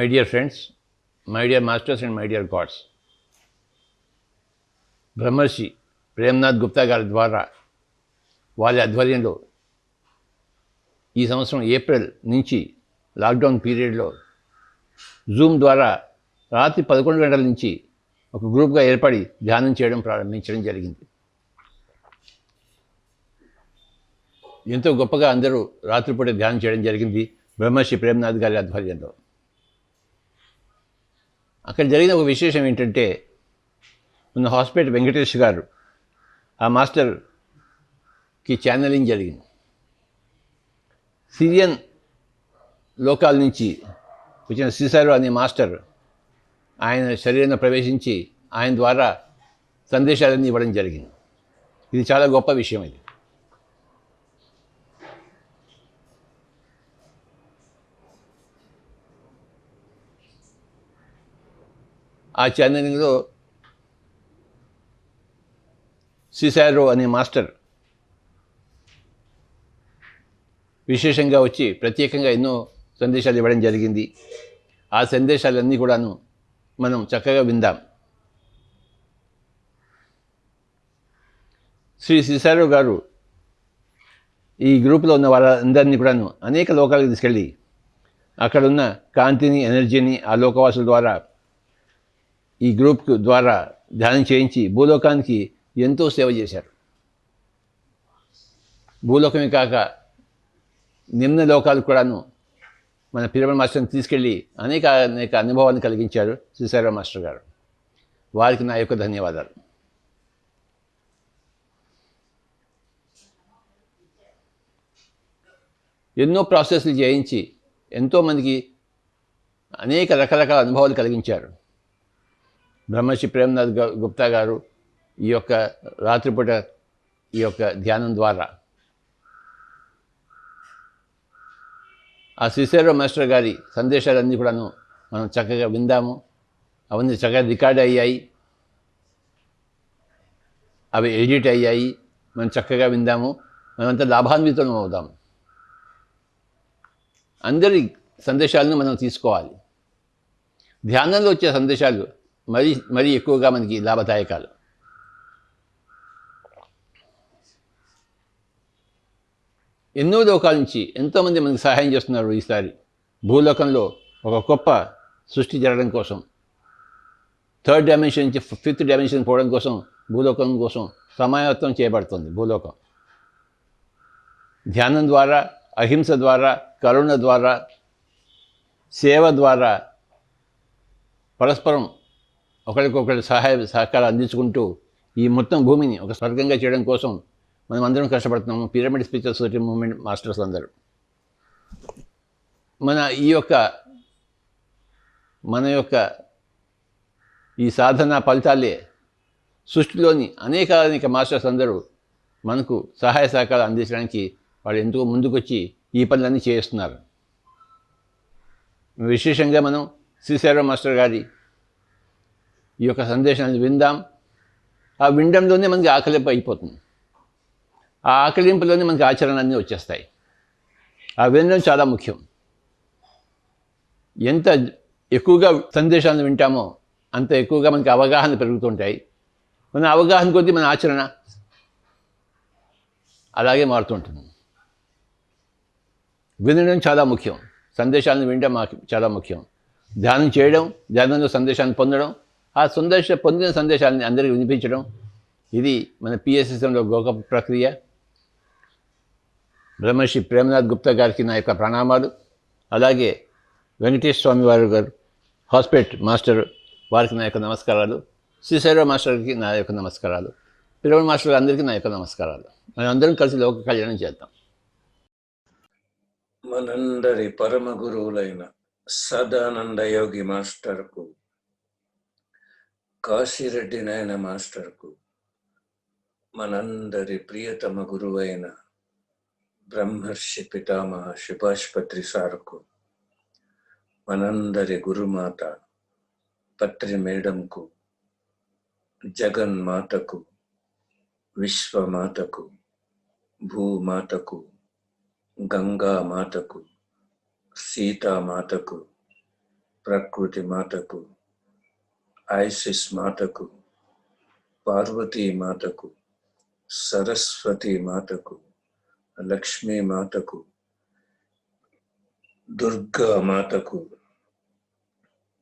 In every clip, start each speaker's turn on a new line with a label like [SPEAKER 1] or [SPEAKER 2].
[SPEAKER 1] My dear friends, my dear masters and my dear gods, బ్రహ్మర్షి ప్రేమ్నాథ్ గుప్తా గారి ద్వారా వారి ఆధ్వర్యంలో ఈ సంవత్సరం ఏప్రిల్ నుంచి లాక్డౌన్ పీరియడ్లో జూమ్ ద్వారా రాత్రి 11 గంటల నుంచి ఒక గ్రూప్గా ఏర్పడి ధ్యానం చేయడం ప్రారంభించడం జరిగింది. ఎంతో గొప్పగా అందరూ రాత్రిపూట ధ్యానం చేయడం జరిగింది బ్రహ్మర్షి ప్రేమ్నాథ్ గారి ఆధ్వర్యంలో. అక్కడ జరిగిన ఒక విశేషం ఏంటంటే, మన హాస్పిటల్ వెంకటేష్ గారు ఆ మాస్టర్కి ఛానలింగ్ జరిగింది. సిరియన్ లోకాల నుంచి వచ్చిన సిసారో అనే మాస్టర్ ఆయన శరీరంలో ప్రవేశించి ఆయన ద్వారా సందేశాలన్నీ ఇవ్వడం జరిగింది. ఇది చాలా గొప్ప విషయం. ఇది ఆ ఛానలింగ్లో సిసారో అనే మాస్టర్ విశేషంగా వచ్చి ప్రత్యేకంగా ఎన్నో సందేశాలు ఇవ్వడం జరిగింది. ఆ సందేశాలన్నీ కూడాను మనం చక్కగా విందాం. శ్రీ సిసారో గారు ఈ గ్రూప్లో ఉన్న వాళ్ళందరినీ కూడాను అనేక లోకాలకు తీసుకెళ్ళి అక్కడున్న కాంతిని, ఎనర్జీని ఆ లోకవాసుల ద్వారా ఈ గ్రూప్ ద్వారా ధ్యానం చేయించి భూలోకానికి ఎంతో సేవ చేశారు. భూలోకమే కాక నిమ్న లోకాలకు కూడాను మన పిరమిడ్ మాస్టర్ని తీసుకెళ్ళి అనేక అనుభవాన్ని కలిగించారు సిసారో మాస్టర్ గారు. వారికి నా యొక్క ధన్యవాదాలు. ఎన్నో ప్రాసెస్లు చేయించి ఎంతోమందికి అనేక రకరకాల అనుభవాలు కలిగించారు బ్రహ్మర్షి ప్రేమ్నాథ్ గుప్తా గారు. ఈ యొక్క రాత్రిపూట ఈ యొక్క ధ్యానం ద్వారా ఆ సిసారో మాస్టర్ గారి సందేశాలన్నీ కూడాను మనం చక్కగా విందాము. అవన్నీ చక్కగా రికార్డ్ అయ్యాయి, అవి ఎడిట్ అయ్యాయి. మనం చక్కగా విందాము, మనమంతా లాభాన్వితం అవుదాము. అందరి సందేశాలను మనం తీసుకోవాలి. ధ్యానంలో వచ్చే సందేశాలు మరీ ఎక్కువగా మనకి లాభదాయకాలు. ఎన్నో లోకాల నుంచి ఎంతోమంది మనకి సహాయం చేస్తున్నారు. ఈసారి భూలోకంలో ఒక గొప్ప సృష్టి జరగడం కోసం, 3rd డైమెన్షన్ నుంచి 5th డైమెన్షన్ పోవడం కోసం, భూలోకం కోసం సమాయత్తం చేయబడుతుంది. భూలోకం ధ్యానం ద్వారా, అహింస ద్వారా, కరుణ ద్వారా, సేవ ద్వారా పరస్పరం ఒకరికొకరి సహకారం అందించుకుంటూ ఈ మొత్తం భూమిని ఒక స్వర్గంగా చేయడం కోసం మనం అందరం కష్టపడుతున్నాము. Pyramid spiritual society movement masters అందరూ మన యొక్క ఈ సాధన ఫలితాలే సృష్టిలోని అనేక మాస్టర్స్ అందరూ మనకు సహాయ సహకారాలు అందించడానికి వాళ్ళు ఎంతో ముందుకొచ్చి ఈ పనులన్నీ చేస్తున్నారు. విశేషంగా మనం సిసారో మాస్టర్ గారి ఈ యొక్క సందేశాన్ని విందాం. ఆ వినడంలోనే మనకి ఆకలింపు అయిపోతుంది. ఆ ఆకలింపులోనే మనకి ఆచరణలన్నీ వచ్చేస్తాయి. ఆ వినడం చాలా ముఖ్యం. ఎంత ఎక్కువగా సందేశాలను వింటామో అంత ఎక్కువగా మనకి అవగాహన పెరుగుతుంటాయి. మన అవగాహన కొద్దీ మన ఆచరణ అలాగే మారుతుంటుంది. వినడం చాలా ముఖ్యం, సందేశాలను వినడం చాలా ముఖ్యం. ధ్యానం చేయడం, ధ్యానంలో సందేశాన్ని పొందడం, ఆ పొందిన సందేశాలని అందరికీ వినిపించడం, ఇది మన పిఎస్ఎస్ఎంలో గొప్ప ప్రక్రియ. బ్రహ్మర్షి ప్రేమ్నాథ్ గుప్తా గారికి నా యొక్క ప్రణామాలు. అలాగే వెంకటేష్ స్వామి వారు గారు హాస్పిటల్ మాస్టర్ వారికి నా యొక్క నమస్కారాలు. సిసారో మాస్టర్కి నా యొక్క నమస్కారాలు. పిరమిడ్ మాస్టర్ అందరికీ నా యొక్క నమస్కారాలు. మనం అందరం కలిసి లోక కళ్యాణం చేద్దాం.
[SPEAKER 2] మనందరి పరమ గురువులైన సదానంద యోగి మాస్టర్కు, కాశీరెడ్డి నాయన మాస్టర్కు, మనందరి ప్రియతమ గురువైన బ్రహ్మర్షి పితామహ సుభాష్ పత్రి సార్కు, మనందరి గురుమాత పత్రి మేడంకు, జగన్మాతకు, విశ్వమాతకు, భూమాతకు, గంగామాతకు, సీతామాతకు, ప్రకృతి మాతకు, ఐసిస్ మాతకు, పార్వతీ మాతకు, సరస్వతి మాతకు, లక్ష్మీ మాతకు, దుర్గా మాతకు,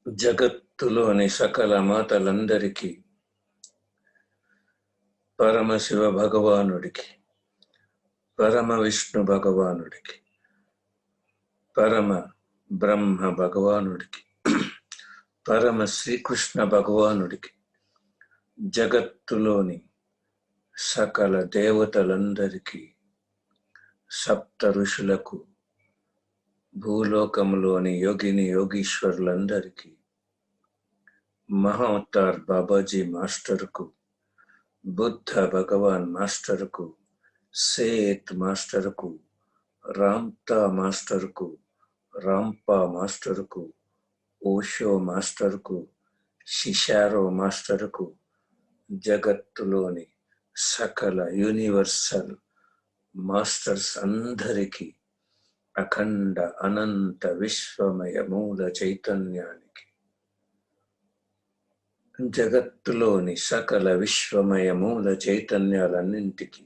[SPEAKER 2] జగత్తులోని సకల మాతలందరికీ, పరమశివ భగవానుడికి, పరమ విష్ణు భగవానుడికి, పరమ బ్రహ్మ భగవానుడికి, పరమ శ్రీకృష్ణ భగవానుడికి, జగత్తులోని సకల దేవతలందరికీ, సప్త ఋషులకు, భూలోకంలోని యోగిని యోగీశ్వరులందరికీ, మహావతార్ బాబాజీ మాస్టర్కు, బుద్ధ భగవాన్ మాస్టర్కు, సేత్ మాస్టర్కు, రామ్తా మాస్టర్కు, రాంపా మాస్టర్కు, ఓషో మాస్టర్కు, షిషారో మాస్టర్కు, జగత్తులోని సకల యూనివర్సల్ మాస్టర్స్ అందరికీ, అఖండ అనంత విశ్వమయ మూల చైతన్యానికి, జగత్తులోని సకల విశ్వమయ మూల చైతన్యాలన్నింటికి,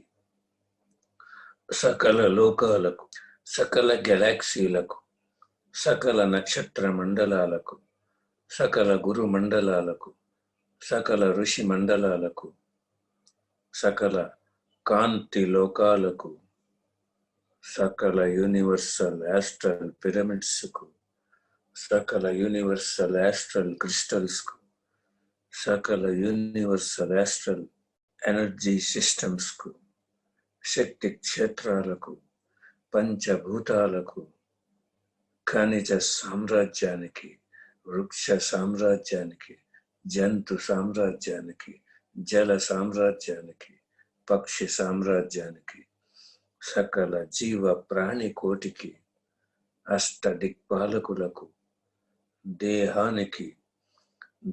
[SPEAKER 2] సకల లోకాలకు, సకల గెలాక్సీలకు, సకల నక్షత్ర మండలాలకు, సకల గురు మండలాలకు, సకల ఋషి మండలాలకు, సకల కాంతి లోకాలకు, సకల యూనివర్సల్ యాస్ట్రల్ పిరమిడ్స్కు, సకల యూనివర్సల్ యాస్ట్రల్ క్రిస్టల్స్కు, సకల యూనివర్సల్ యాస్ట్రల్ ఎనర్జీ సిస్టమ్స్కు, శక్తి క్షేత్రాలకు, పంచభూతాలకు, ఖనిజ సామ్రాజ్యానికి, వృక్ష సామ్రాజ్యానికి, జంతు సామ్రాజ్యానికి, జల సామ్రాజ్యానికి, పక్షి సామ్రాజ్యానికి, సకల జీవ ప్రాణి కోటికి, అష్ట దిక్పాలకులకు, దేహానికి,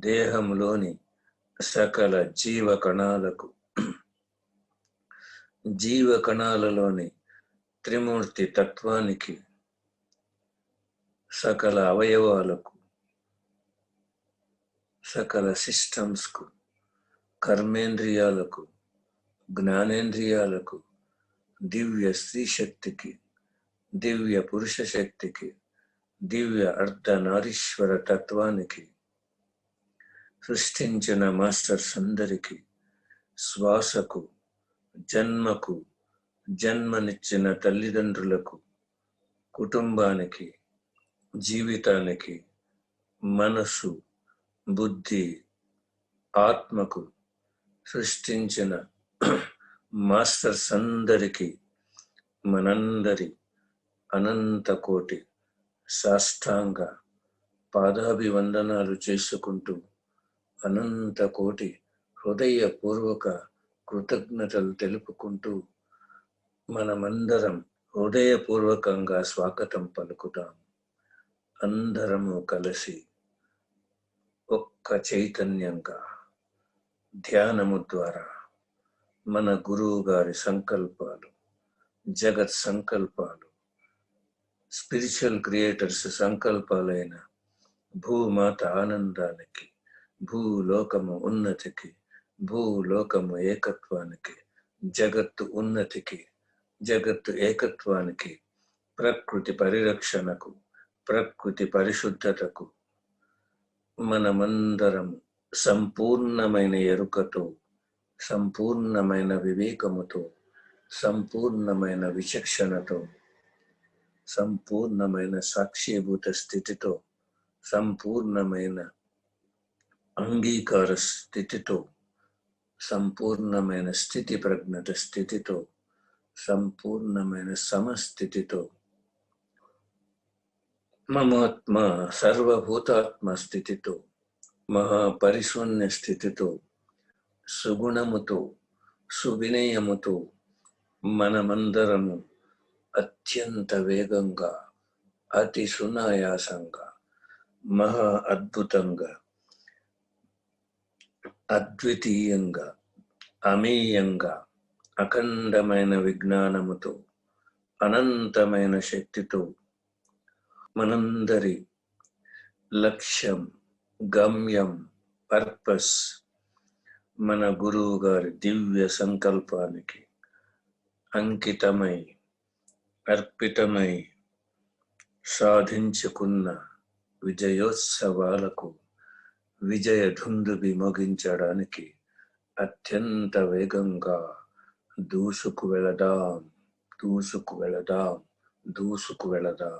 [SPEAKER 2] దేహంలోని సకల జీవ కణాలకు, జీవ కణాలలోని త్రిమూర్తి తత్వానికి, సకల అవయవాలకు, సకల సిస్టమ్స్కు, కర్మేంద్రియాలకు, జ్ఞానేంద్రియాలకు, దివ్య స్త్రీ శక్తికి, దివ్య పురుష శక్తికి, దివ్య అర్ధనారీశ్వర తత్వానికి, సృష్టించిన మాస్టర్స్ అందరికీ, శ్వాసకు, జన్మకు, జన్మనిచ్చిన తల్లిదండ్రులకు, కుటుంబానికి, జీవితానికి, మనసు, బుద్ధి, ఆత్మకు, సృష్టించిన మాస్టర్స్ అందరికీ మనందరి అనంత కోటి సాష్టాంగ పాదాభివందనాలు చేసుకుంటూ, అనంత కోటి హృదయపూర్వక కృతజ్ఞతలు తెలుపుకుంటూ, మనమందరం హృదయపూర్వకంగా స్వాగతం పలుకుతాం. అందరము కలిసి ఒక్క చైతన్యంగా ధ్యానము ద్వారా మన గురువు గారి సంకల్పాలు, జగత్ సంకల్పాలు, స్పిరిచువల్ క్రియేటర్స్ సంకల్పాలైన భూమాత ఆనందానికి, భూలోకము ఉన్నతికి, భూలోకము ఏకత్వానికి, జగత్తు ఉన్నతికి, జగత్తు ఏకత్వానికి, ప్రకృతి పరిరక్షణకు, ప్రకృతి పరిశుద్ధతకు, మనమందరం సంపూర్ణమైన ఎరుకతో, సంపూర్ణమైన వివేకముతో, సంపూర్ణమైన విచక్షణతో, సంపూర్ణమైన సాక్షిభూత స్థితితో, సంపూర్ణమైన అంగీకార స్థితితో, సంపూర్ణమైన స్థితి ప్రజ్ఞత స్థితితో, సంపూర్ణమైన సమస్థితితో, మమాత్మ సర్వభూతాత్మ స్థితితో, మహాపరిశూన్య స్థితితో, సుగుణముతో, సువినయముతో మనమందరము అత్యంత వేగంగా, అతి సునాయాసంగా, మహా అద్భుతంగా, అద్వితీయంగా, అమేయంగా, అఖండమైన విజ్ఞానముతో, అనంతమైన శక్తితో, మనందరి లక్ష్యం, గమ్యం, పర్పస్ మన గురువు గారి దివ్య సంకల్పానికి అంకితమై అర్పితమై సాధించుకున్న విజయోత్సవాలకు విజయ ధుందుబి మోగించడానికి అత్యంత వేగంగా దూసుకు వెళదాం, దూసుకు వెళదాం, దూసుకు వెళదాం.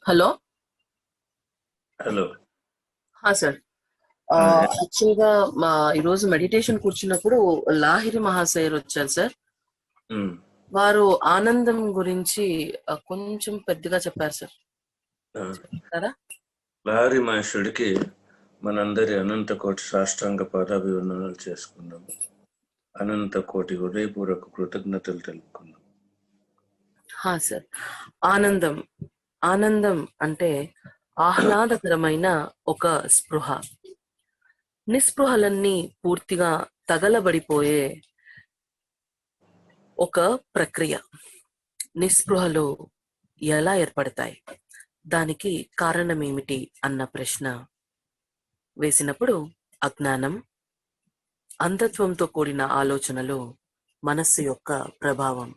[SPEAKER 3] Hello
[SPEAKER 2] hello.
[SPEAKER 3] సార్, యాక్చువల్గా మా ఈరోజు మెడిటేషన్ కూర్చున్నప్పుడు లాహిరి మహాశయర్ వచ్చారు సార్. వారు ఆనందం గురించి కొంచెం పెద్దగా చెప్పారు సార్.
[SPEAKER 2] లాహిరి మహేశ్వరుడికి మనందరి అనంత కోటి సాష్టాంగ పాదాభివందనాలు చేసుకుందాం. అనంత కోటి హృదయపూర్వక కృతజ్ఞతలు తెలుపుకుందాం.
[SPEAKER 3] సార్, ఆనందం ఆనందం అంటే ఆహ్లాదకరమైన ఒక స్పృహ, నిస్పృహలన్నీ పూర్తిగా తగలబడిపోయే ఒక ప్రక్రియ. నిస్పృహలు ఎలా ఏర్పడతాయి, దానికి కారణం ఏమిటి అన్న ప్రశ్న వేసినప్పుడు అజ్ఞానం, అంధత్వంతో కూడిన ఆలోచనలు మనస్సు యొక్క ప్రభావం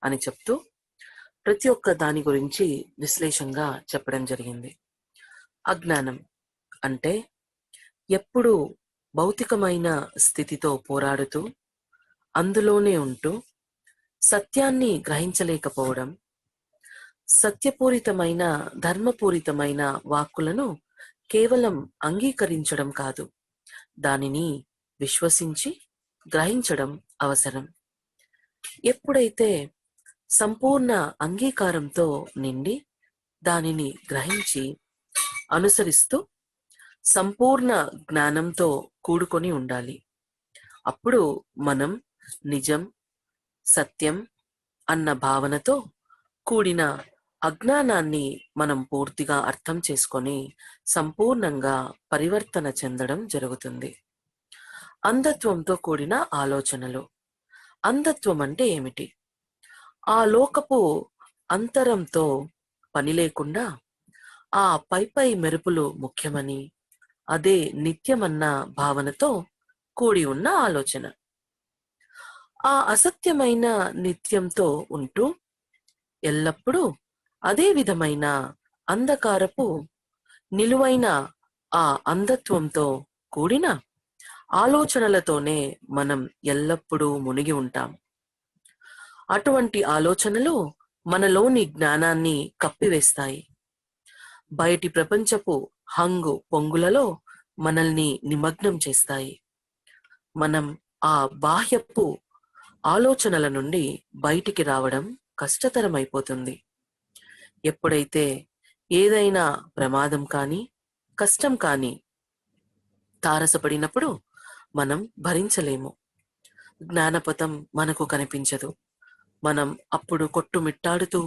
[SPEAKER 3] అని చెప్తూ ప్రతి ఒక్క దాని గురించి విశ్లేషంగా చెప్పడం జరిగింది. అజ్ఞానం అంటే ఎప్పుడు భౌతికమైన స్థితితో పోరాడుతూ అందులోనే ఉంటూ సత్యాన్ని గ్రహించలేకపోవడం, సత్యపూరితమైన ధర్మపూరితమైన వాక్కులను కేవలం అంగీకరించడం కాదు, దానిని విశ్వసించి గ్రహించడం అవసరం. ఎప్పుడైతే సంపూర్ణ అంగీకారంతో నిండి దానిని గ్రహించి అనుసరిస్తూ సంపూర్ణ జ్ఞానంతో కూడుకొని ఉండాలి. అప్పుడు మనం నిజం, సత్యం అన్న భావనతో కూడిన అజ్ఞానాన్ని మనం పూర్తిగా అర్థం చేసుకొని సంపూర్ణంగా పరివర్తన చెందడం జరుగుతుంది. అంధత్వంతో కూడిన ఆలోచనలు. అంధత్వం అంటే ఏమిటి? ఆ లోకపు అంతరంతో పని లేకుండా ఆ పై మెరుపులు ముఖ్యమని, అదే నిత్యమన్న భావనతో కూడి ఉన్న ఆలోచన. ఆ అసత్యమైన నిత్యంతో ఉంటూ ఎల్లప్పుడూ అదే విధమైన అంధకారపు నిలువైన ఆ అంధత్వంతో కూడిన ఆలోచనలతోనే మనం ఎల్లప్పుడూ మునిగి ఉంటాం. అటువంటి ఆలోచనలు మనలోని జ్ఞానాన్ని కప్పివేస్తాయి. బయటి ప్రపంచపు హంగు పొంగులలో మనల్ని నిమగ్నం చేస్తాయి. మనం ఆ బాహ్యపు ఆలోచనల నుండి బయటికి రావడం కష్టతరమైపోతుంది. ఎప్పుడైతే ఏదైనా ప్రమాదం కానీ కష్టం కానీ తారసపడినప్పుడు మనం భరించలేము. జ్ఞానపథం మనకు కనిపించదు. మనం అప్పుడు కొట్టుమిట్టాడుతూ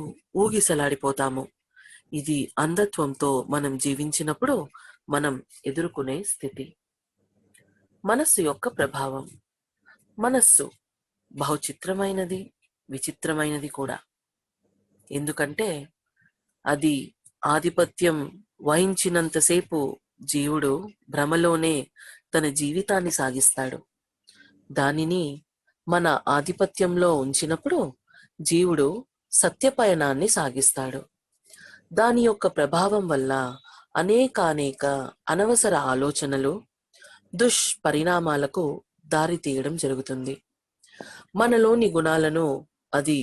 [SPEAKER 3] ఊగిసలాడిపోతాము. ఇది అంధత్వంతో మనం జీవించినప్పుడు మనం ఎదుర్కొనే స్థితి. మనస్సు యొక్క ప్రభావం. మనస్సు బహుచిత్రమైనది, విచిత్రమైనది కూడా. ఎందుకంటే అది ఆధిపత్యం వహించినంతసేపు జీవుడు భ్రమలోనే తన జీవితాన్ని సాగిస్తాడు. దానిని మన ఆధిపత్యంలో ఉంచినప్పుడు జీవుడు సత్యపయనాన్ని సాగిస్తాడు. దాని యొక్క ప్రభావం వల్ల అనేక అనవసర ఆలోచనలు, దుష్పరిణామాలకు దారి తీయడం జరుగుతుంది. మనలోని గుణాలను అది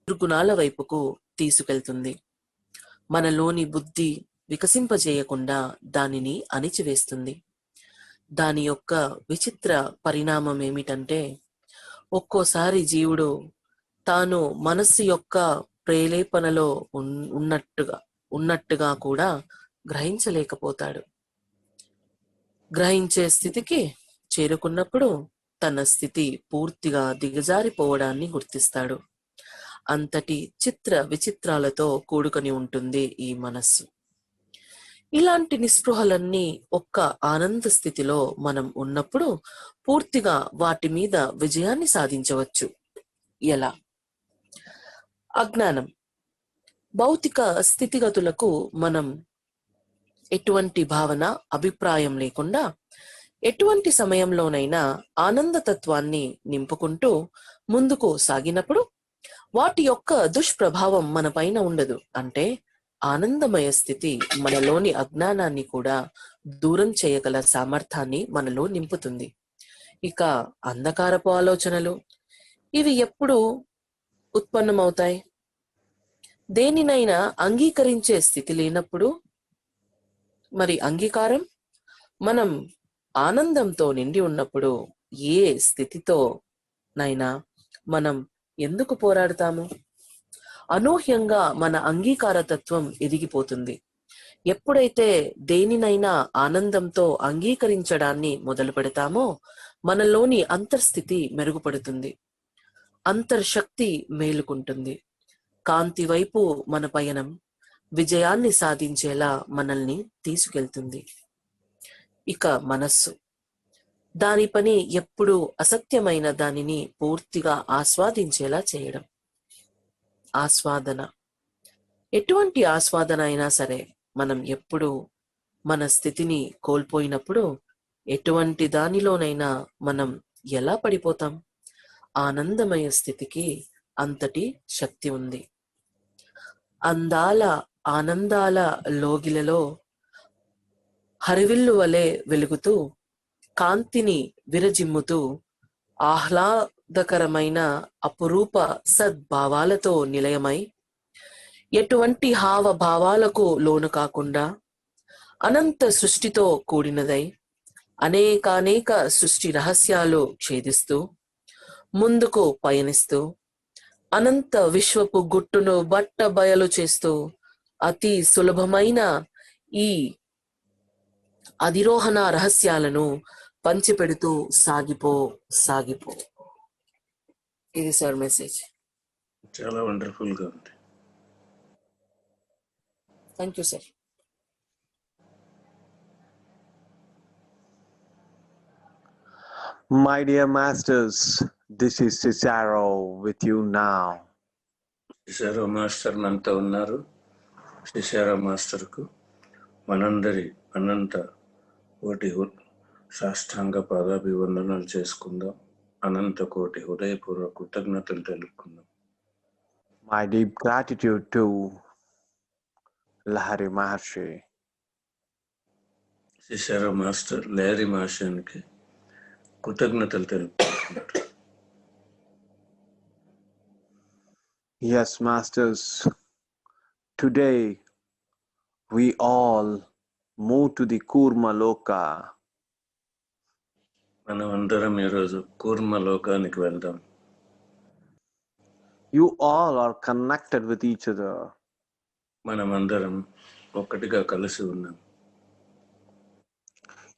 [SPEAKER 3] దుర్గుణాల వైపుకు తీసుకెళ్తుంది. మనలోని బుద్ధి వికసింపజేయకుండా దానిని అణిచివేస్తుంది. దాని యొక్క విచిత్ర పరిణామం ఏమిటంటే, ఒక్కోసారి జీవుడు తాను మనస్సు యొక్క ప్రేరేపణలో ఉన్నట్టుగా కూడా గ్రహించలేకపోతాడు. గ్రహించే స్థితికి చేరుకున్నప్పుడు తన స్థితి పూర్తిగా దిగజారిపోవడాన్ని గుర్తిస్తాడు. అంతటి చిత్ర విచిత్రాలతో కూడుకొని ఉంటుంది ఈ మనస్సు. ఇలాంటి నిస్పృహలన్నీ ఒక్క ఆనంద స్థితిలో మనం ఉన్నప్పుడు పూర్తిగా వాటి మీద విజయాన్ని సాధించవచ్చు. ఎలా? అజ్ఞానం. భౌతిక స్థితిగతులకు మనం ఎటువంటి భావన, అభిప్రాయం లేకుండా ఎటువంటి సమయంలోనైనా ఆనందతత్వాన్ని నింపుకుంటూ ముందుకు సాగినప్పుడు వాటి యొక్క దుష్ప్రభావం మన పైన ఉండదు. అంటే ఆనందమయ స్థితి మనలోని అజ్ఞానాన్ని కూడా దూరం చేయగల సామర్థ్యాన్ని మనలో నింపుతుంది. ఇక అంధకారపు ఆలోచనలు, ఇవి ఎప్పుడు ఉత్పన్నమవుతాయి? దేనినైనా అంగీకరించే స్థితి లేనప్పుడు. మరి అంగీకారం, మనం ఆనందంతో నిండి ఉన్నప్పుడు ఏ స్థితితో నైనా మనం ఎందుకు పోరాడతాము? అనూహ్యంగా మన అంగీకార తత్వం ఎదిగిపోతుంది. ఎప్పుడైతే దేనినైనా ఆనందంతో అంగీకరించడాన్ని మొదలు పెడతామో మనలోని అంతర్స్థితి మెరుగుపడుతుంది, అంతర్శక్తి మేలుకుంటుంది. కాంతి వైపు మన పయనం విజయాన్ని సాధించేలా మనల్ని తీసుకెళ్తుంది. ఇక మనస్సు, దాని పని ఎప్పుడూ అసత్యమైన దానిని పూర్తిగా ఆస్వాదించేలా చేయడం. ఆస్వాదన, ఎటువంటి ఆస్వాదన అయినా సరే మనం ఎప్పుడు మన స్థితిని కోల్పోయినప్పుడు ఎటువంటి దానిలోనైనా మనం ఎలా పడిపోతాం? ఆనందమయ స్థితికి అంతటి శక్తి ఉంది. అందాల ఆనందాల లోగిలలో హరివిల్లు వలె వెలుగుతూ, కాంతిని విరజిమ్ముతూ, ఆహ్లాదకరమైన అపురూప సద్భావాలతో నిలయమై, ఎటువంటి హావభావాలకు లోను కాకుండా అనంత సృష్టితో కూడినదై అనేకానేక సృష్టి రహస్యాలు ఛేదిస్తూ ముందుకు పయనిస్తూ అనంత విశ్వపు గుట్టును బట్ట బయలు చేస్తూ అతి సులభమైన ఈ అధిరోహణ రహస్యాలను పంచిపెడుతూ సాగిపో సాగిపో. ఇది సార్ మెసేజ్.
[SPEAKER 2] చాలా వండర్ఫుల్గా ఉంది.
[SPEAKER 3] Thank you sir.
[SPEAKER 4] My dear masters, this is Cicero with you now.
[SPEAKER 2] Cicero master మనతో ఉన్నారు. సిసారో మాస్టర్కు మనందరి అనంత కోటి సాష్టాంగ పాదాభివందనాలు చేసుకుందాం. అనంత కోటి హృదయపూర్వక కృతజ్ఞతలు తెలుపుకుందాం.
[SPEAKER 4] My deep gratitude to Lahari Maharshi.
[SPEAKER 2] Cicero master Lahari మహర్షికి కృతజ్ఞతలు తెలుపుకుంటున్నారు.
[SPEAKER 4] Yes, masters, today we all move to the Kurma Loka.
[SPEAKER 2] మనం అందరం ఈరోజు కూర్మ లోకానికి వెళ్దాం.
[SPEAKER 4] You all are connected with each other.
[SPEAKER 2] మనం అందరం ఒక్కటిగా కలిసి ఉన్నాం.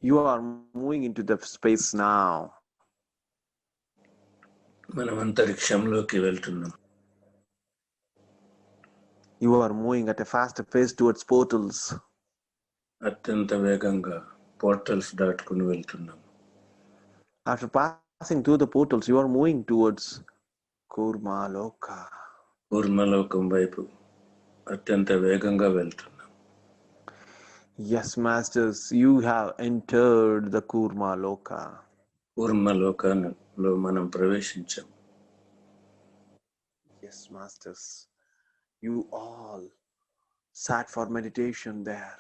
[SPEAKER 4] You are moving into the space now.
[SPEAKER 2] మనం అంతరిక్షంలోకి వెళ్తున్నాం.
[SPEAKER 4] You are moving at a faster pace towards portals.
[SPEAKER 2] అత్యంత వేగంగా పోర్టల్స్ దాటుకుని వెళ్తున్నాం.
[SPEAKER 4] After passing through the portals, you are moving towards Kurma Loka.
[SPEAKER 2] కూర్మలోకం వైపు అత్యంత వేగంగా వెళ్తున్నాం.
[SPEAKER 4] Yes, masters, you have entered the Kurma Loka.
[SPEAKER 2] కూర్మలోకంలో మనం ప్రవేశించాం.
[SPEAKER 4] Yes, masters, you all sat for meditation there.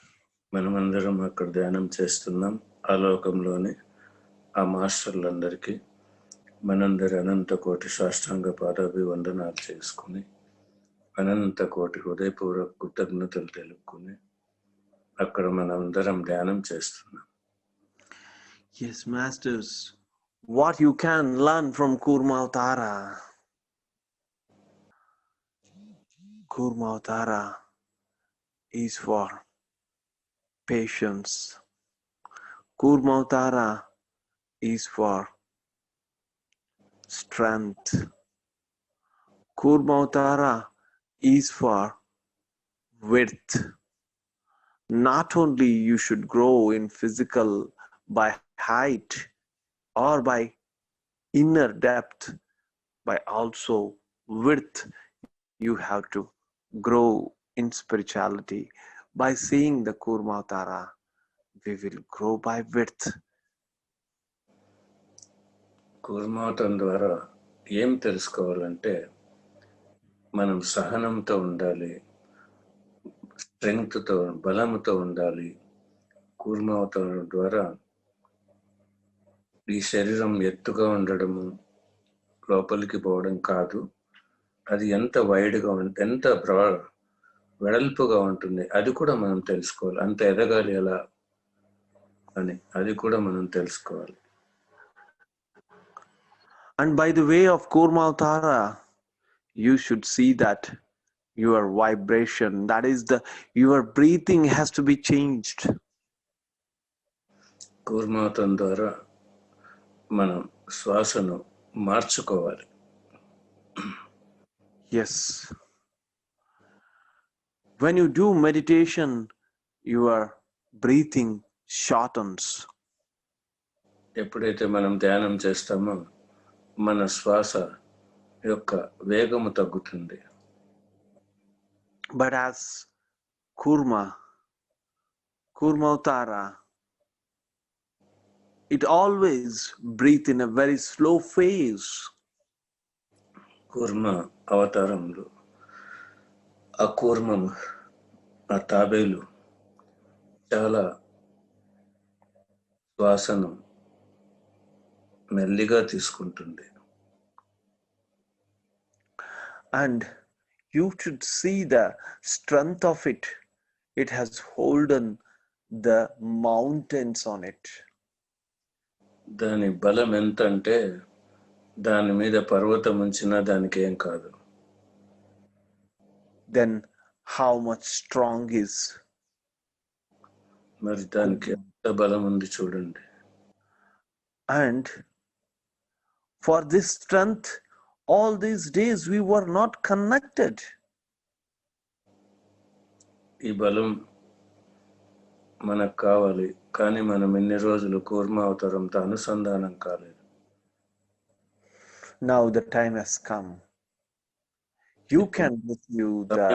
[SPEAKER 2] మనమందరం అక్కడ ధ్యానం చేస్తున్నాం. ఆ లోకంలోనే ఆ మాస్టర్లందరికీ మనందరి అనంత కోటి సాష్టాంగ పాదాభివందనాలు చేసుకుని అనంత కోటి హృదయపూర్వక కృతజ్ఞతలు తెలుపుకుని అక్కడ మనందరం ధ్యానం చేస్తున్నాం.
[SPEAKER 4] Yes, masters, what you can learn from Kurma Avtara. Kurma Avtara is for patience. Kurma Avtara is for strength. Kurma Avtara is for width. Not only you should grow in physical by height or by inner depth, by also width. you have to grow in spirituality. By seeing the Kurmavatara, we will grow by width.
[SPEAKER 2] కూర్మావతం ద్వారా ఏం తెలుసుకోవాలంటే మనం సహనంతో ఉండాలి, స్ట్రెంగ్త్తో బలంతో ఉండాలి. కూర్మావతం ద్వారా ఈ శరీరం ఎత్తుగా ఉండడము, లోపలికి పోవడం కాదు, అది ఎంత వైడ్గా ఎంత వెడల్పుగా ఉంటుంది అది కూడా మనం తెలుసుకోవాలి. అంత ఎదగాలి ఎలా అని అది కూడా మనం తెలుసుకోవాలి.
[SPEAKER 4] And by the way of Kurmavatara, you should see that your vibration, that is your breathing has to be changed.
[SPEAKER 2] కూర్మావతం ద్వారా మనం శ్వాసను మార్చుకోవాలి.
[SPEAKER 4] Yes. When you do meditation, your breathing shortens.
[SPEAKER 2] ఎప్పుడైతే మనం ధ్యానం చేస్తామో మన శ్వాస యొక్క వేగము తగ్గుతుంది.
[SPEAKER 4] But as Kurmavatara, it always breathes in a very slow phase.
[SPEAKER 2] కూర్మ అవతారంలో ఆ కూర్మము, ఆ తాబేలు చాలా శ్వాసను మెల్లిగా తీసుకుంటుంది.
[SPEAKER 4] And you should see the strength of it. It has holden the mountains on it.
[SPEAKER 2] దాని బలం ఎంత అంటే దాని మీద పర్వతం ఉంచినా దానికి ఏం కాదు.
[SPEAKER 4] Then how much strong is?
[SPEAKER 2] మరి దానికి ఎంత బలం ఉంది చూడండి.
[SPEAKER 4] And for this strength, all these days we were not connected.
[SPEAKER 2] ఈ బలం మనకు కావాలి, కానీ మనం ఇన్ని రోజులు కూర్మావతారంతో అనుసంధానం కాలేదు.
[SPEAKER 4] Now the time has come. You can receive the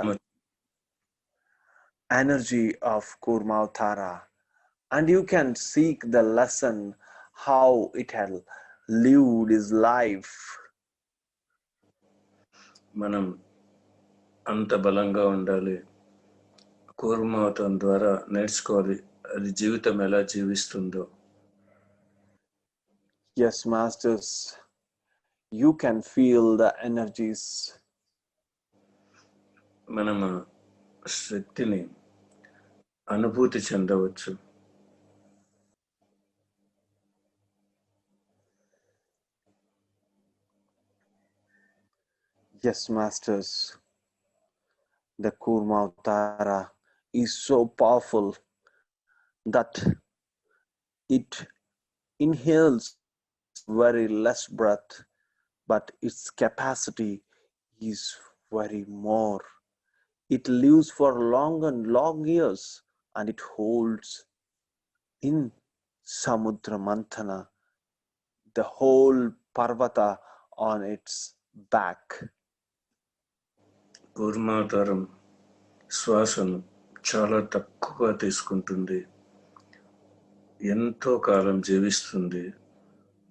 [SPEAKER 4] energy of Kurmavatara and you can seek the lesson how it had lived his life.
[SPEAKER 2] మనం అంత బలంగా ఉండాలి. కూర్మావతం ద్వారా నేర్చుకోవాలి అది జీవితం ఎలా జీవిస్తుందో.
[SPEAKER 4] Yes, masters, you can feel the energies.
[SPEAKER 2] మనం శక్తిని అనుభూతి చెందవచ్చు.
[SPEAKER 4] Yes, masters, the Kurmavatara is so powerful that it inhales very less breath, but its capacity is very more. It lives for long and long years and it holds in Samudra Manthana the whole Parvata on its back.
[SPEAKER 2] కూర్మావతారం శ్వాసను చాలా తక్కువగా తీసుకుంటుంది, ఎంతో కాలం జీవిస్తుంది.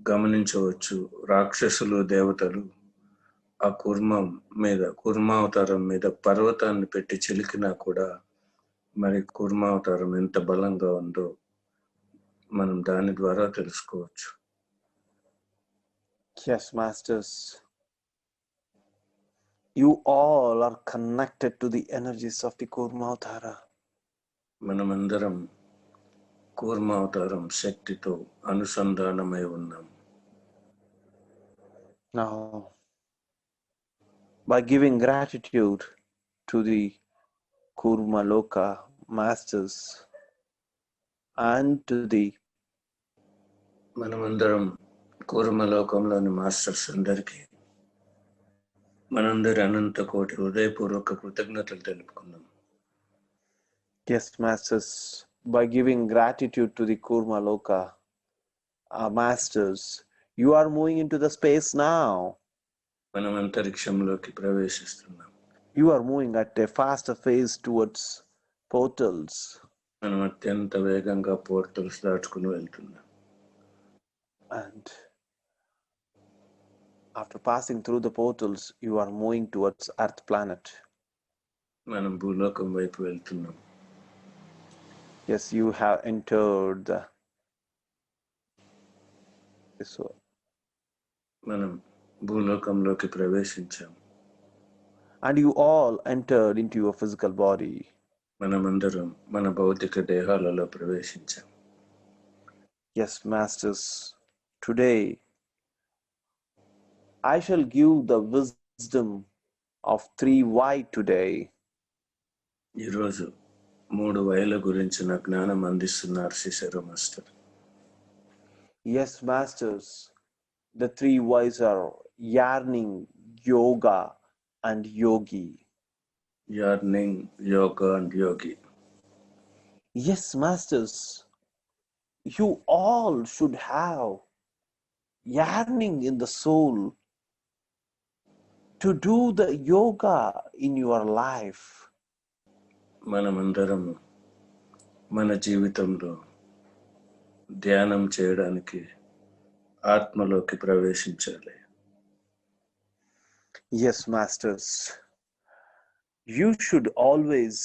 [SPEAKER 2] గమనించవచ్చు, రాక్షసులు దేవతలు ఆ కూర్మావతారం మీద పర్వతాన్ని పెట్టి చిలికినా కూడా మరి కూర్మావతారం ఎంత బలంగా ఉందో మనం దాని ద్వారా తెలుసుకోవచ్చు.
[SPEAKER 4] Yes, masters, you all are connected to the energies of the Kurmavatara.
[SPEAKER 2] మనమందరం కూర్మావతారం శక్తితో అనుసంధానమై ఉన్నాం.
[SPEAKER 4] Now, by giving gratitude to the Kurmaloka masters and to the
[SPEAKER 2] మనమందరం కూర్మలోకంలోని మాస్టర్స్ అందరికీ మనందరి అనంత కోటి హృదయపూర్వక కృతజ్ఞతలు తెలుపుకున్నాం.
[SPEAKER 4] Yes, masters, by giving gratitude to the Kurmaloka masters, you are moving into the space now.
[SPEAKER 2] మనం అంతరిక్షంలోకి ప్రవేశిస్తున్నాం.
[SPEAKER 4] You are moving at a faster pace towards portals.
[SPEAKER 2] మనం అత్యంత వేగంగా పోర్టల్స్ దాటుకుని వెళ్తున్నాం.
[SPEAKER 4] And after passing through the portals, you are moving towards Earth planet.
[SPEAKER 2] మనం భూలోకం వైపు వెళ్తున్నాం.
[SPEAKER 4] Yes, you have entered this world.
[SPEAKER 2] మనం భూలోకంలోకి ప్రవేశించాం.
[SPEAKER 4] And you all entered into your physical body.
[SPEAKER 2] మనమందరం మన భౌతిక దేహాలలో ప్రవేశించాం.
[SPEAKER 4] Yes, masters, today I shall give the wisdom of 3Y today.
[SPEAKER 2] ఈరోజు 3 వైల గురించిన జ్ఞానం అందిస్తున్నారు శిశిర master.
[SPEAKER 4] Yes, masters, the 3Ys are yearning, yoga, and yogi.
[SPEAKER 2] Yearning, yoga and yogi.
[SPEAKER 4] Yes, masters, you all should have yearning in the soul to do the yoga in your life.
[SPEAKER 2] మనమందరం మన జీవితంలో ధ్యానం చేయడానికి ఆత్మలోకి ప్రవేశించాలి.
[SPEAKER 4] Yes, masters, you should always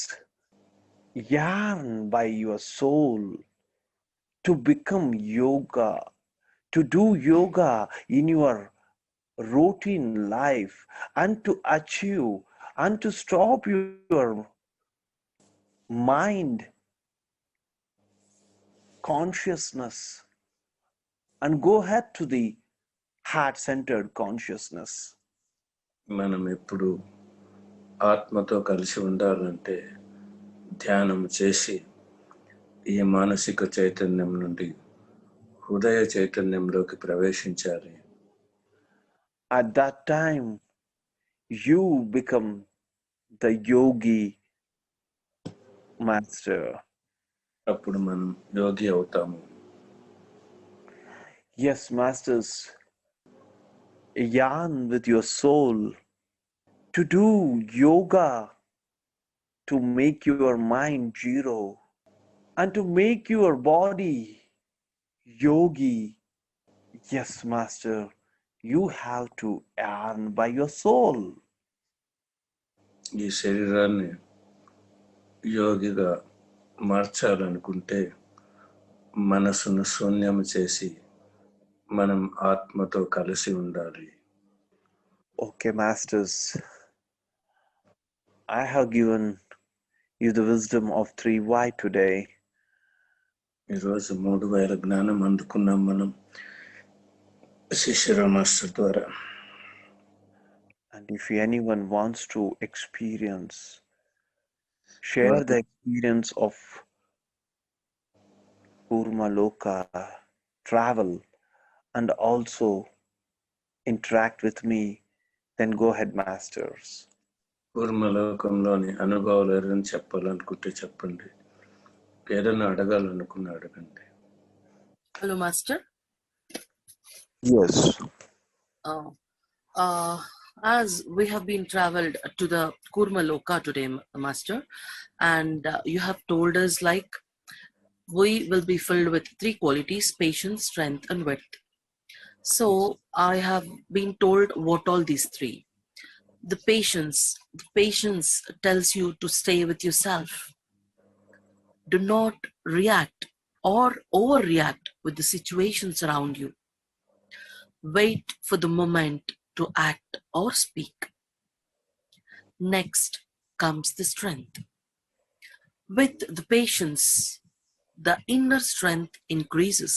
[SPEAKER 4] yearn by your soul to become yoga, to do yoga in your routine life, and to achieve and to stop your mind consciousness and go ahead to the heart-centered consciousness.
[SPEAKER 2] మనం ఎప్పుడు ఆత్మతో కలిసి ఉండాలంటే ధ్యానం చేసి ఈ మానసిక చైతన్యం నుండి హృదయ చైతన్యంలోకి ప్రవేశించాలి.
[SPEAKER 4] At that time, you become the yogi master.
[SPEAKER 2] అప్పుడు మనం యోగి అవుతాము.
[SPEAKER 4] Yes, masters, yarn with your soul to do yoga, to make your mind zero, and to make your body yogi. Yes, master, you have to yarn by your soul.
[SPEAKER 2] ఈ శరీరాన్ని యోగిగా మార్చాలనుకుంటే మనసును శూన్యం చేసి మనం ఆత్మతో కలిసి ఉండాలి.
[SPEAKER 4] Okay, masters, I have given you the wisdom of 3Y today.
[SPEAKER 2] ఈరోజు 3 వేల జ్ఞానం అందుకున్నాం మనం శిశిర మాస్టర్ ద్వారా.
[SPEAKER 4] And if anyone wants to experience, share the experience of Kurma Loka travel and also interact with me, then go ahead, masters.
[SPEAKER 2] కూర్మలోకంలోని అనుభవాలు ఎవరైనా చెప్పాలనుకుంటే చెప్పండి, ఏదైనా అడగాలనుకున్న అడగండి.
[SPEAKER 3] Hello, Master.
[SPEAKER 4] Yes.
[SPEAKER 3] As we have been traveled to the Kurma Loka today, Master, and you have told us like we will be filled with 3 qualities: patience, strength, and width. So I have been told what all these 3. The patience tells you to stay with yourself. Do not react or overreact with the situations around you. Wait for the moment to act or speak. Next comes the strength. With the patience, the inner strength increases.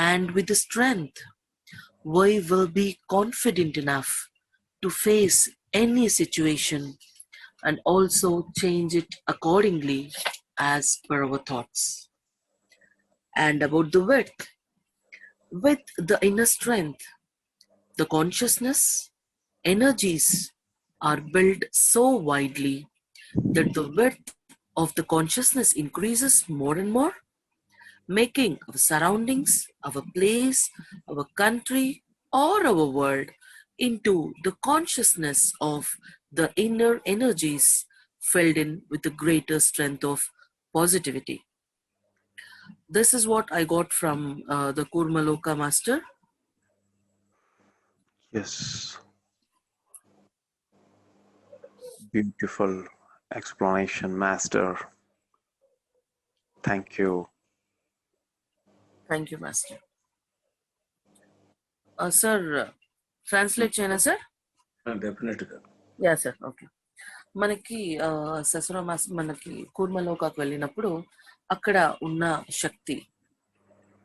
[SPEAKER 3] And with the strength, we will be confident enough to face any situation and also change it accordingly as per our thoughts. And about the width, with the inner strength, the consciousness energies are built so widely that the width of the consciousness increases more and more, making our surroundings, our place, our country, or our world into the consciousness of the inner energies filled in with a greater strength of positivity. This is what I got from the Kurmaloka master.
[SPEAKER 4] Yes. Beautiful explanation, Master. Thank you.
[SPEAKER 3] Thank you, master. Sir, translate చేయనా sir?
[SPEAKER 2] డెఫినెట్గా.
[SPEAKER 3] Yeah sir, okay. మనకి ససుర mass మనకి కూర్మలోకాకు వెళ్ళినప్పుడు అక్కడ ఉన్న శక్తి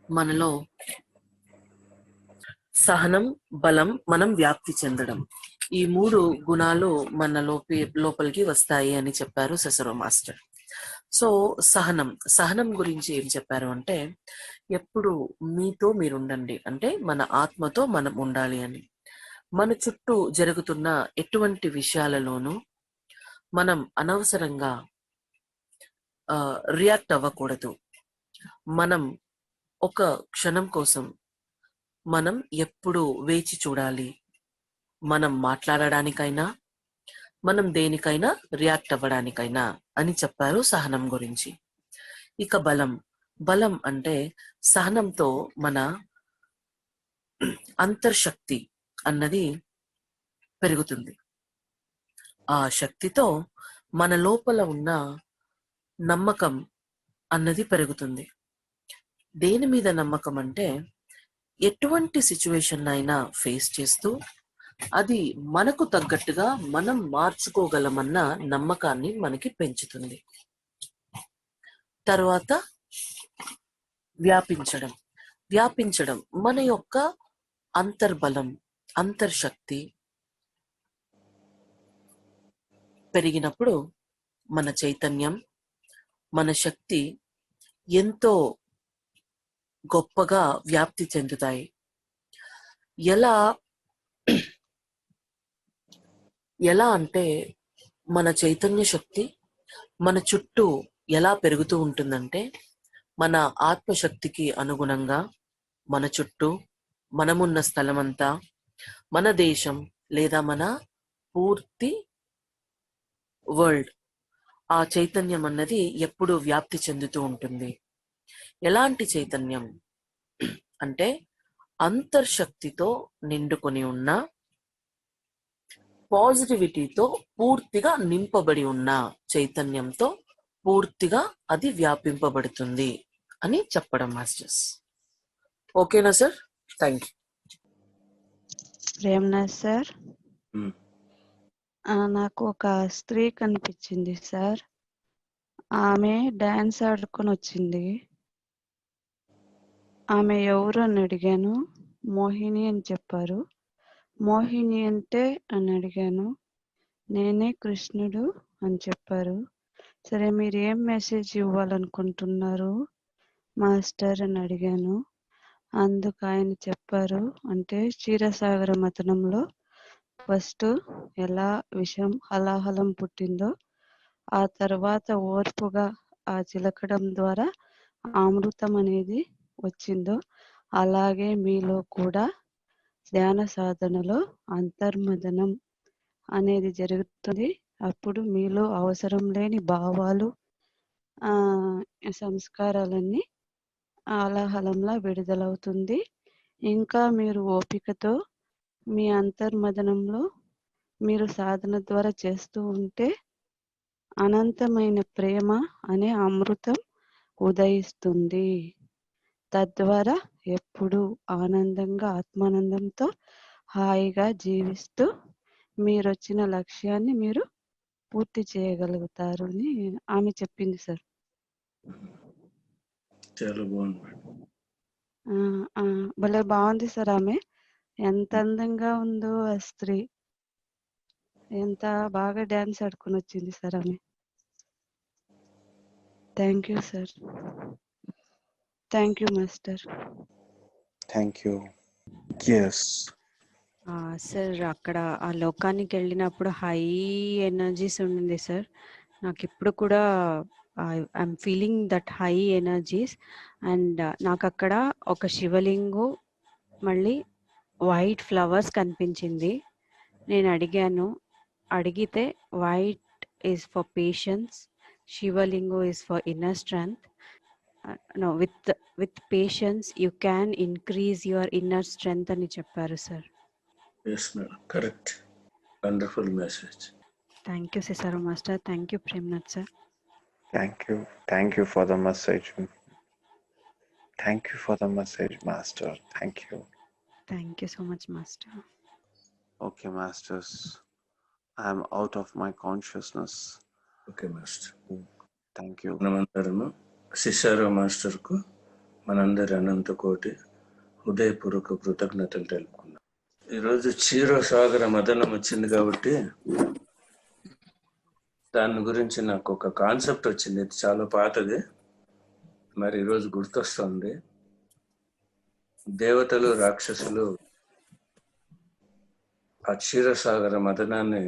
[SPEAKER 3] మనలో సహనం, బలం, మనం వ్యాప్తి చెందడం, ఈ 3 గుణాలు మన లోపలికి వస్తాయి అని చెప్పారు ససుర మాస్టర్. సో సహనం గురించి ఏం చెప్పారు అంటే, ఎప్పుడు మీతో మీరు ఉండండి, అంటే మన ఆత్మతో మనం ఉండాలి అని. మన చుట్టూ జరుగుతున్న ఎటువంటి విషయాలలోనూ మనం అనవసరంగా రియాక్ట్ అవ్వకూడదు. మనం ఒక క్షణం కోసం మనం ఎప్పుడు వేచి చూడాలి, మనం మాట్లాడడానికైనా మనం దేనికైనా రియాక్ట్ అవ్వడానికైనా అని చెప్పారు సహనం గురించి. ఇక బలం అంటే సహనంతో మన అంతర్శక్తి అన్నది పెరుగుతుంది. ఆ శక్తితో మన లోపల ఉన్న నమ్మకం అన్నది పెరుగుతుంది. దేని మీద నమ్మకం అంటే, ఎటువంటి సిచ్యువేషన్ అయినా ఫేస్ చేస్తూ అది మనకు తగ్గట్టుగా మనం మార్చుకోగలమన్న నమ్మకాన్ని మనకి పెంచుతుంది. తర్వాత వ్యాపించడం మన యొక్క అంతర్బలం, అంతర్శక్తి పెరిగినప్పుడు మన చైతన్యం, మన శక్తి ఎంతో గొప్పగా వ్యాప్తి చెందుతాయి. ఎలా అంటే, మన చైతన్య శక్తి మన చుట్టూ ఎలా పెరుగుతూ ఉంటుందంటే, మన ఆత్మశక్తికి అనుగుణంగా మన చుట్టూ మనమున్న స్థలమంతా, మన దేశం లేదా మన పూర్తి వరల్డ్, ఆ చైతన్యం అన్నది ఎప్పుడూ వ్యాప్తి చెందుతూ ఉంటుంది. ఎలాంటి చైతన్యం అంటే, అంతర్శక్తితో నిండుకొని ఉన్న, పాజిటివిటీతో పూర్తిగా నింపబడి ఉన్న చైతన్యంతో పూర్తిగా అది వ్యాపింపబడుతుంది అని చెప్పడం మాస్టర్స్. ఓకేనా sir? Thank you.
[SPEAKER 5] Premnath sir,
[SPEAKER 2] um.
[SPEAKER 5] నాకు ఒక స్త్రీ కనిపించింది సార్. ఆమె డాన్స్ ఆడుకొని వచ్చింది. ఆమె ఎవరు అని అడిగాను. మోహిని అని చెప్పారు. మోహిని అంటే అని అడిగాను. నేనే కృష్ణుడు అని చెప్పారు. సరే, మీరు ఏం మెసేజ్ ఇవ్వాలనుకుంటున్నారు మాస్టర్ అని అడిగాను. అందుకు ఆయన చెప్పారు, అంటే క్షీరసాగర మథనంలో ఫస్ట్ ఎలా విషం హలాహలం పుట్టిందో, ఆ తర్వాత ఓర్పుగా ఆ చిలకడం ద్వారా అమృతం అనేది వచ్చిందో, అలాగే మీలో కూడా ధ్యాన సాధనలో అంతర్మదనం అనేది జరుగుతుంది. అప్పుడు మీలో అవసరం లేని భావాలు, సంస్కారాలన్నీ హలాహలంలా విడుదలవుతుంది. ఇంకా మీరు ఓపికతో మీ అంతర్మదనంలో మీరు సాధన ద్వారా చేస్తూ ఉంటే అనంతమైన ప్రేమ అనే అమృతం ఉదయిస్తుంది. తద్వారా ఎప్పుడూ ఆనందంగా, ఆత్మానందంతో హాయిగా జీవిస్తూ మీరు వచ్చిన లక్ష్యాన్ని మీరు పూర్తి చేయగలుగుతారు అని ఆమె చెప్పింది సార్.
[SPEAKER 2] చాలా బాగుంది.
[SPEAKER 5] భలే బాగుంది సార్. ఆమె ఎంత అందంగా ఉందో ఆ స్త్రీ, ఎంత బాగా డాన్స్ ఆడుకొని వచ్చింది సార్ ఆమె. Thank you sir. Thank you master.
[SPEAKER 4] Thank you. Yes.
[SPEAKER 6] Sir, అక్కడ ఆ లోకానికి వెళ్ళినప్పుడు హై ఎనర్జీస్ ఉండింది సార్. నాకు ఇప్పుడు కూడా I'm feeling that high energies. And నాకు అక్కడ ఒక శివలింగు, మళ్ళీ వైట్ ఫ్లవర్స్ కనిపించింది. నేను అడిగాను, అడిగితే white is for patience, Shivalingo is for inner strength. No, with patience you can increase your inner strength అని చెప్పారు sir.
[SPEAKER 2] Yes madam, correct. Wonderful message.
[SPEAKER 6] Thank you Cicero master. Thank you Premnath sir.
[SPEAKER 4] Thank you for the message. Thank you for the message, Master. Thank you.
[SPEAKER 6] Thank you so much master.
[SPEAKER 4] Okay, Masters. I am out of my consciousness.
[SPEAKER 2] Okay master.
[SPEAKER 4] Thank you.
[SPEAKER 2] మనమందరము సిసారో మాస్టర్కు మనందరి అనంత కోటి హృదయపూర్వక కృతజ్ఞతలు తెలుపుకున్నాం. ఈరోజు క్షీరసాగర మదనం వచ్చింది కాబట్టి దాని గురించి నాకు ఒక కాన్సెప్ట్ వచ్చింది. ఇది చాలా పాతది, మరి ఈరోజు గుర్తొస్తుంది. దేవతలు రాక్షసులు ఆ క్షీరసాగర మదనాన్ని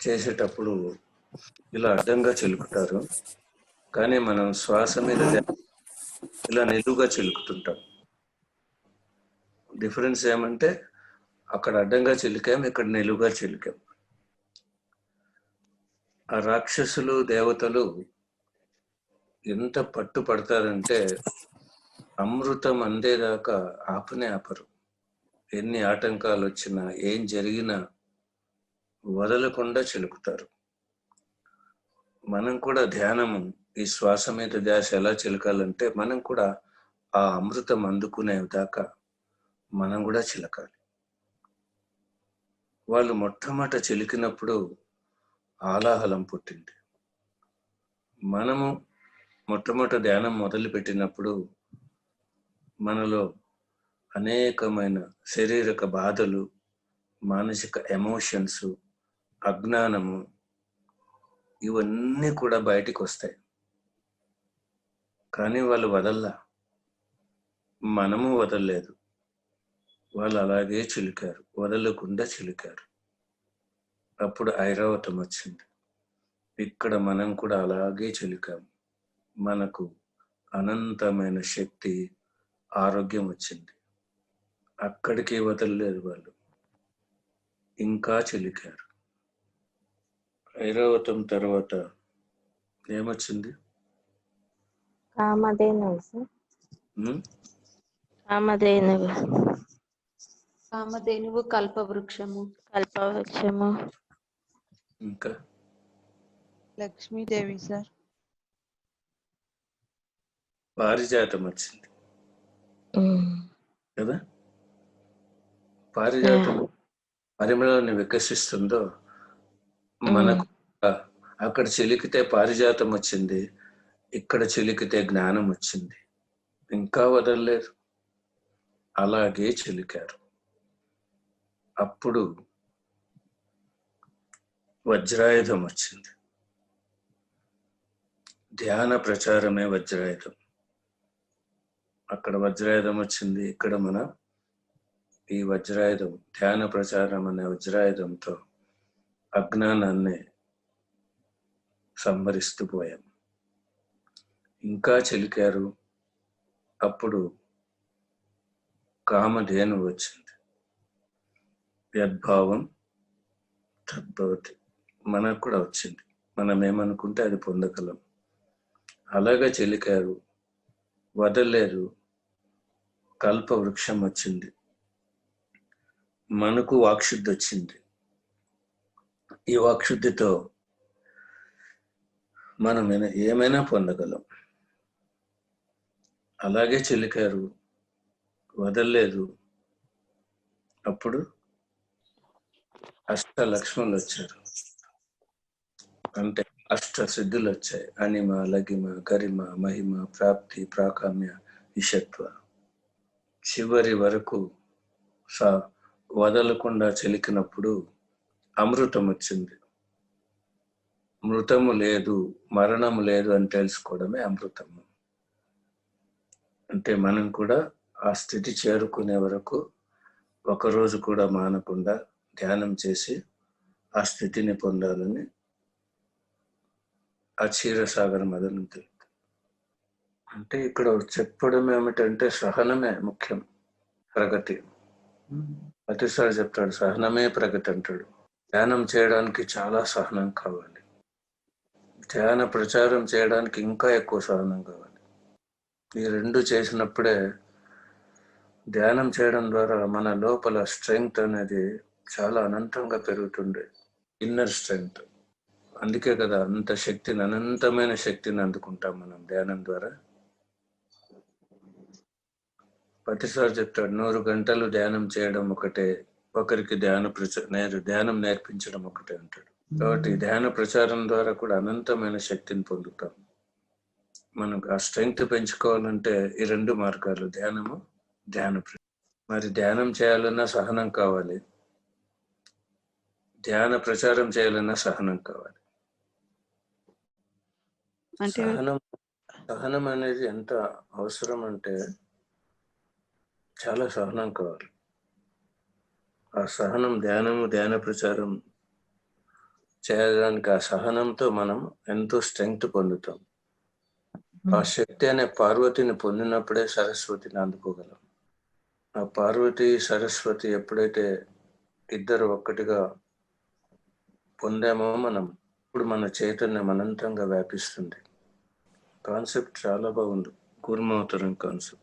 [SPEAKER 2] చేసేటప్పుడు ఇలా అడ్డంగా చిలుకుతారు, కానీ మనం శ్వాస మీద ఇలా నిలువుగా చిలుకుతుంటాం. డిఫరెన్స్ ఏమంటే అక్కడ అడ్డంగా చిలికాం, ఇక్కడ నిలువుగా చిలికాం. ఆ రాక్షసులు దేవతలు ఎంత పట్టు పడతారంటే అమృతం అందేదాకా ఆపనే ఆపరు. ఎన్ని ఆటంకాలు వచ్చినా ఏం జరిగినా వదలకుండా చిలుకుతారు. మనం కూడా ధ్యానము, ఈ శ్వాస మీద ధ్యాస ఎలా చిలకాలంటే మనం కూడా ఆ అమృతం అందుకునే దాకా మనం కూడా చిలకాలి. వాళ్ళు మొట్టమొదట చిలికినప్పుడు ఆలాహలం పుట్టింది. మనము మొట్టమొదట ధ్యానం మొదలుపెట్టినప్పుడు మనలో అనేకమైన శారీరక బాధలు, మానసిక ఎమోషన్స్, అజ్ఞానము, ఇవన్నీ కూడా బయటికి వస్తాయి. కానీ వాళ్ళు వదల్లా, మనము వదలలేదు. వాళ్ళు అలాగే చిలికారు, వదలకుండా చిలికారు. అప్పుడు ఐరావతం వచ్చింది. ఇక్కడ మనం కూడా అలాగే చిలికాము. మనకు అనంతమైన శక్తి, ఆరోగ్యం వచ్చింది. అక్కడికి వదలలేదు వాళ్ళు, ఇంకా చిలికారు. ఐరావతం తర్వాత ఏమొచ్చింది?
[SPEAKER 7] కామధేనువు సార్. కామధేనువు,
[SPEAKER 8] కామధేనువు, కల్పవృక్షము,
[SPEAKER 7] కల్పవృక్షము,
[SPEAKER 2] ఇంకా
[SPEAKER 5] లక్ష్మీదేవి సార్.
[SPEAKER 2] పారిజాతం వచ్చింది కదా. పారిజాతం పరిమళాన్ని వికసిస్తుందో మనకు అక్కడ చిలికితే పారిజాతం వచ్చింది, ఇక్కడ చిలికితే జ్ఞానం వచ్చింది. ఇంకా వదలలేదు, అలాగే చిలికారు. అప్పుడు వజ్రాయుధం వచ్చింది. ధ్యాన ప్రచారమే వజ్రాయుధం. అక్కడ వజ్రాయుధం వచ్చింది, ఇక్కడ మన ఈ వజ్రాయుధం, ధ్యాన ప్రచారం అనే వజ్రాయుధంతో అజ్ఞానాన్ని సంహరిస్తూ పోయాం. ఇంకా చిలికారు. అప్పుడు కామధేను వచ్చింది. యద్భావం తద్భవతి, మనకు కూడా వచ్చింది. మనం ఏమనుకుంటే అది పొందగలం. అలాగే చిలికారు, వదలలేదు. కల్పవృక్షం వచ్చింది, మనకు వాక్శుద్ధి వచ్చింది. ఈ వాక్శుద్ధితో మనం ఏమైనా పొందగలం. అలాగే చిలికారు, వదలలేదు. అప్పుడు అష్టలక్ష్ములు వచ్చారు, అంటే అష్ట సిద్ధులు వచ్చాయి. అనిమ, లగిమ, గరిమ, మహిమ, ప్రాప్తి, ప్రాకామ్య, ఈశత్వ. చివరి వరకు వదలకుండా చిలికినప్పుడు అమృతం వచ్చింది. మృతము లేదు, మరణము లేదు అని తెలుసుకోవడమే అమృతము. అంటే మనం కూడా ఆ స్థితి చేరుకునే వరకు ఒకరోజు కూడా మానకుండా ధ్యానం చేసి ఆ స్థితిని పొందాలని ఆ క్షీరసాగర మదనం తెలుపు. అంటే ఇక్కడ చెప్పడం ఏమిటంటే సహనమే ముఖ్యం, ప్రగతి. ప్రతిసారి చెప్తాడు సహనమే ప్రగతి అంటాడు. ధ్యానం చేయడానికి చాలా సహనం కావాలి. ధ్యాన ప్రచారం చేయడానికి ఇంకా ఎక్కువ సహనం కావాలి. ఈ రెండు చేసినప్పుడే ధ్యానం చేయడం ద్వారా మన లోపల స్ట్రెంగ్త్ అనేది చాలా అనంతంగా పెరుగుతుంది. Inner strength. అందుకే కదా అంత శక్తిని, అనంతమైన శక్తిని అందుకుంటాం మనం ధ్యానం ద్వారా. ప్రతిసారి చెప్తాడు 100 గంటలు ధ్యానం చేయడం ఒకటే, ఒకరికి ధ్యానం నేర్పించడం ఒకటే అంటాడు. కాబట్టి ధ్యాన ప్రచారం ద్వారా కూడా అనంతమైన శక్తిని పొందుతాం. మనకు ఆ స్ట్రెంగ్త్ పెంచుకోవాలంటే ఈ రెండు మార్గాలు, ధ్యానము, మరి ధ్యానం చేయాలన్నా సహనం కావాలి, ధ్యాన ప్రచారం చేయాలన్నా సహనం కావాలి.
[SPEAKER 5] అంటే
[SPEAKER 2] సహనం అనేది ఎంత అవసరం అంటే చాలా సహనం కావాలి. ఆ సహనం ధ్యాన ప్రచారం చేయడానికి ఆ సహనంతో మనం ఎంతో స్ట్రెంగ్త్ పొందుతాం. ఆ శక్తి అనే పార్వతిని పొందినప్పుడే సరస్వతిని అందుకోగలం. ఆ పార్వతి సరస్వతి ఎప్పుడైతే ఇద్దరు ఒక్కటిగా పొందామో మనం, ఇప్పుడు మన చైతన్యం అనంతంగా వ్యాపిస్తుంది. కాన్సెప్ట్ చాలా బాగుంది, కూర్మావతారం కాన్సెప్ట్.